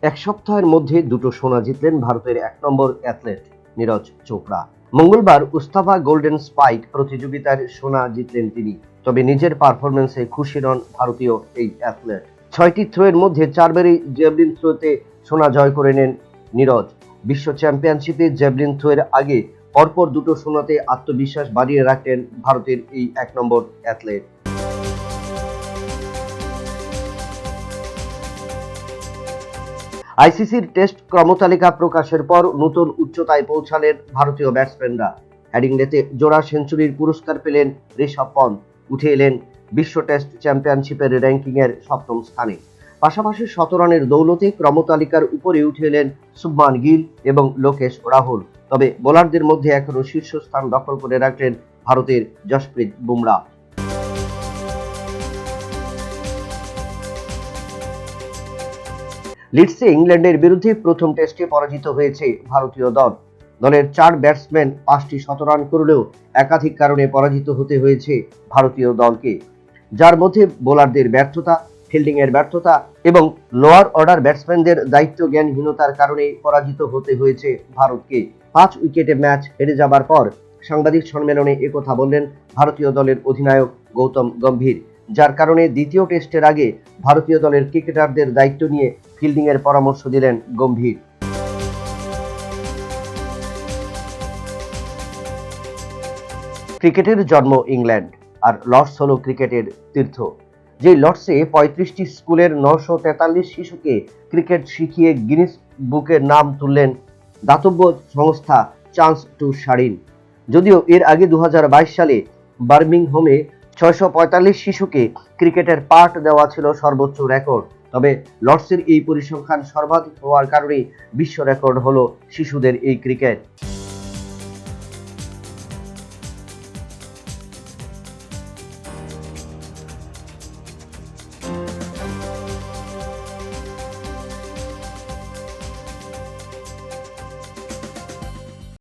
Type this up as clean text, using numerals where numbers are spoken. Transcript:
এক সপ্তাহের মধ্যে দুটো সোনা জিতলেন ভারতের ১ নম্বর অ্যাথলেট নীরজ চোপড়া। মঙ্গলবার উস্তাভা গোল্ডেন স্পাইক প্রতিযোগিতার সোনা জিতলেন তিনি। তবে নিজের পারফরমেন্সে খুশি নন ভারতীয় এই অ্যাথলেট। ৬টি থ্রোয়ের মধ্যে 4বারই জ্যাভলিন থ্রোতে সোনা জয় করে নেন নীরজ। বিশ্ব চ্যাম্পিয়নশিপে জ্যাভলিন থ্রোয়ের আগে পরপর দুটো সোনাতে আত্মবিশ্বাস বাড়িয়ে রাখলেন ভারতের এই ১ নম্বর অ্যাথলেট। আইসিসির টেস্ট ক্রমতালিকা প্রকাশের পর নতুন উচ্চতায় পৌঁছালেন ভারতীয় ব্যাটসম্যানরা। হেডিংলেতে জোড়া সেঞ্চুরির পুরস্কার পেলেন ঋষভ পন্থ, উঠে এলেন বিশ্ব টেস্ট চ্যাম্পিয়নশিপের র্যাঙ্কিংয়ের ৭ম স্থানে। পাশাপাশি ১০০ রানের দৌলতে ক্রমতালিকার উপরে উঠে এলেন শুভমান গিল এবং লোকেশ রাহুল। তবে বোলারদের মধ্যে এখনও শীর্ষস্থান দখল করে রাখলেন ভারতের জসপ্রীত বুমরা। লিডসে ইংল্যান্ডের বিরুদ্ধে প্রথম টেস্টে পরাজিত হয়েছে ভারতীয় দল। দলের ৪ ব্যাটসম্যান ৫টি শতরান করলেও একাধিক কারণে পরাজিত হতে হয়েছে ভারতীয় দলকে, যার মধ্যে বোলারদের ব্যর্থতা, ফিল্ডিংয়ের ব্যর্থতা এবং লোয়ার অর্ডার ব্যাটসম্যানদের দায়িত্ব জ্ঞানহীনতার কারণে পরাজিত হতে হয়েছে ভারতকে। ৫ উইকেটে ম্যাচ হেরে যাবার পর সাংবাদিক সম্মেলনে একথা বললেন ভারতীয় দলের অধিনায়ক গৌতম গম্ভীর, যার কারণে দ্বিতীয় টেস্টের আগে ভারতীয় দলের ক্রিকেটারদের দায়িত্ব নিয়ে ফিল্ডিংয়ের পরামর্শ দিলেন গম্ভীর। ক্রিকেটের জন্ম ইংল্যান্ড, আর লর্ডস হলো ক্রিকেটের তীর্থ। যে লর্ডসে ৩৫টি স্কুলের ৯৪৩ শিশুকে ক্রিকেট শিখিয়ে গিনিস বুকের নাম তুললেন দাতব্য সংস্থা চান্স টু শারিন। যদিও এর আগে ২০২২ সালে বার্মিংহামে ৬৪৫ শিশুকে ক্রিকেটের পাঠ দেওয়া ছিল সর্বোচ্চ রেকর্ড। তবে লর্ডসের এই পরিসংখ্যান সর্বাধিক হওয়ার কারণেই বিশ্ব রেকর্ড হলো শিশুদের এই ক্রিকেট।